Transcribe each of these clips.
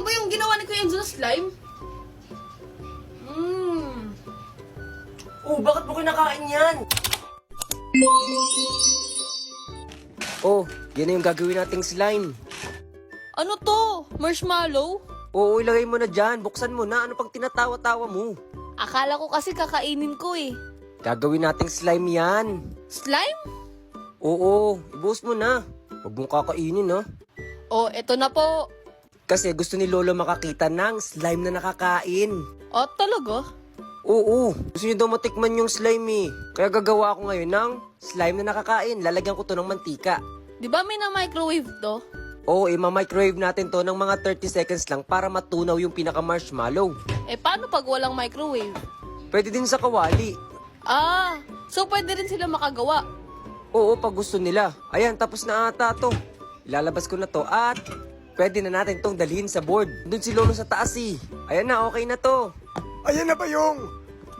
ba yung ginawa ni Kuya Enzo na slime? Oh, bakit mo kinakain yan? Oh, yan na yung gagawin nating slime. Ano to? Marshmallow? Oo, ilagay mo na dyan. Buksan mo na. Ano pang tinatawa-tawa mo? Akala ko kasi kakainin ko eh. Gagawin nating slime yan. Slime? Oo, ibuhos mo na. Huwag mong kakainin, ha? Oh, eto na po. Kasi gusto ni Lolo makakita ng slime na nakakain. Oh, talaga? Oo, gusto niyo daw matikman yung slime eh. Kaya gagawa ako ngayon ng slime na nakakain. Lalagyan ko to ng mantika. Di ba may na-microwave to? Oo, ima-microwave natin to ng mga 30 seconds lang para matunaw yung pinaka-marshmallow. Eh, paano pag walang microwave? Pwede din sa kawali. Ah, so pwede rin sila makagawa. Oo, pag gusto nila. Ayan, tapos na ata to. Ilalabas ko na to at pwede na natin tong dalhin sa board. Doon si Lolo sa taas eh. Ayan na, okay na to. Ayan na ba yung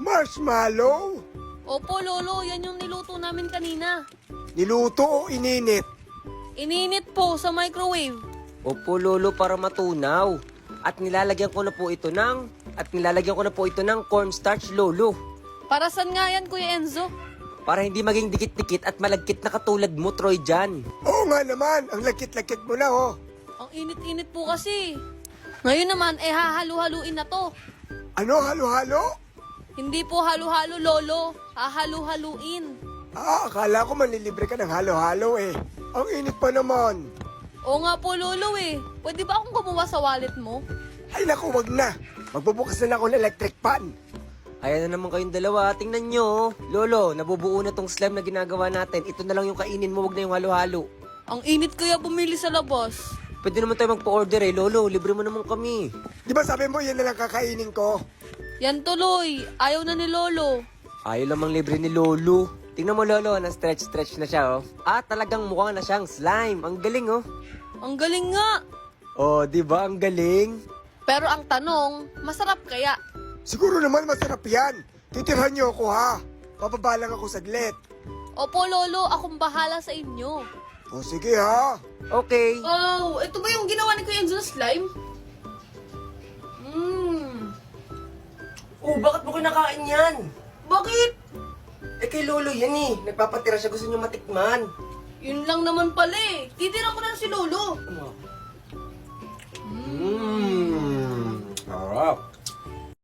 marshmallow? Opo, Lolo, yan yung niluto namin kanina. Niluto o ininit? Ininit po sa microwave. Opo, Lolo, para matunaw. At nilalagyan ko na po ito ng cornstarch, Lolo. Para saan nga yan, Kuya Enzo? Para hindi maging dikit-dikit at malagkit na katulad mo, Troy, dyan. Oo nga naman, ang lakit-lakit mo na oh. Ang init-init po kasi. Ngayon naman, eh hahalu-haluin na to. Ano, halo-halo? Hindi po halu-halo, Lolo. Hahalu-haluin. Akala ko manlilibre ka ng halo-halo eh. Ang init pa naman. Oo nga po, Lolo eh. Pwede ba akong gumawa sa wallet mo? Ay naku, wag na. Magbubukas na lang ako ng electric pan. Ayan na naman kayong dalawa. Tingnan nyo. Lolo, nabubuo na tong slime na ginagawa natin. Ito na lang yung kainin mo, wag na yung halo-halo. Ang init kaya bumili sa labas. Pwede naman tayo magpa-order eh, Lolo. Libre mo naman kami. Di ba sabi mo yan na lang kakainin ko? Yan tuloy. Ayaw na ni Lolo. Ayaw lamang libre ni Lolo. Tingnan mo, Lolo, na-stretch na siya, oh. Ah, talagang mukha na siyang slime. Ang galing, oh. Ang galing nga. Oh, di ba? Ang galing. Pero ang tanong, masarap kaya? Siguro naman masarap yan. Titirhan niyo ako ha. Papabalang ako saglit. Opo, Lolo. Akong bahala sa inyo. O sige ha. Okay. Oh, ito ba yung ginawa ni Kuya Enzo na slime? Oh, bakit mo kinakain yan? Bakit? Eh, kay Lolo yan eh. Nagpapatira siya. Gusto niyo matikman. Yun lang naman pala eh. Titira ko na si Lolo. Sarap.